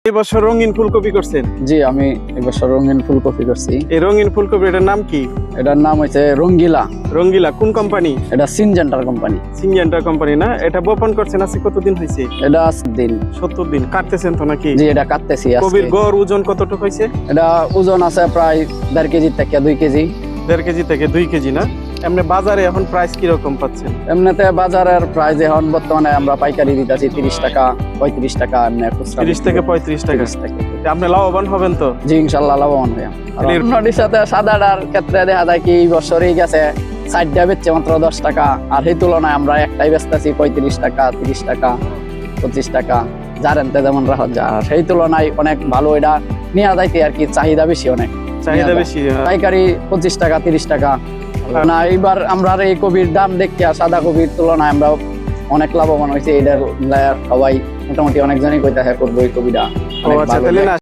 এই বছর রঙিন ফুলকপি করছেন? জি, আমি এবছর রঙিন ফুলকপি করছি। এই রঙিন ফুলকপি এটার নাম কি? এটার নাম হচ্ছে রঙ্গিলা। রঙ্গিলা কোন কোম্পানি? এটা সিনজেন্টার কোম্পানি। সিনজেন্টা কোম্পানি না? এটা বপন করছেন আজকে কতদিন হয়েছে? এটা দিন 70 দিন। কাটতেছেন তো নাকি? জি, এটা কাটতেছি আজকে। কপির গড় ওজন কতটুকু হয়েছে? এটা ওজন আছে প্রায় 1.5 কেজি থেকে 2 কেজি। 1.5 কেজি থেকে 2 কেজি না? এমনি বাজারে এখন প্রাইস কি রকম পাচ্ছেন? এমনিতে বাজারের প্রাইস এখন বর্তমানে আমরা পাইকারি দিতেছি 30 টাকা 35 টাকা, এমনি খুচরা 30 থেকে 35 টাকা। 30 টাকা। তা আপনি লাভবান হবেন তো? জি, ইনশাআল্লাহ লাভবান হই। আর নদীর সাথে সাদাটার ক্ষেত্রে দেখা যায় কি এই বছরই গেছে 60টা বেচছে মাত্র 10 টাকা, আর এই তুলনায় আমরা একটাই বেচতেছি 35 টাকা 30 টাকা 25 টাকা, যার এনতে যেমন রাখা যায়। আর সেই তুলনায় অনেক ভালো এটা নেওয়া যাইতে আর কি, চাহিদা বেশি, অনেক চাহিদা বেশি। পাইকারি 25 টাকা 30 টাকা না। এইবার আমরা এই কবির দাম দেখি আর সাদা কবির তুলনায় আমরা অনেক লাভবান হয়েছে। এটার সবাই মোটামুটি অনেকজনই কইতে করবো এই কবিটা। ও আচ্ছা, তাহলে না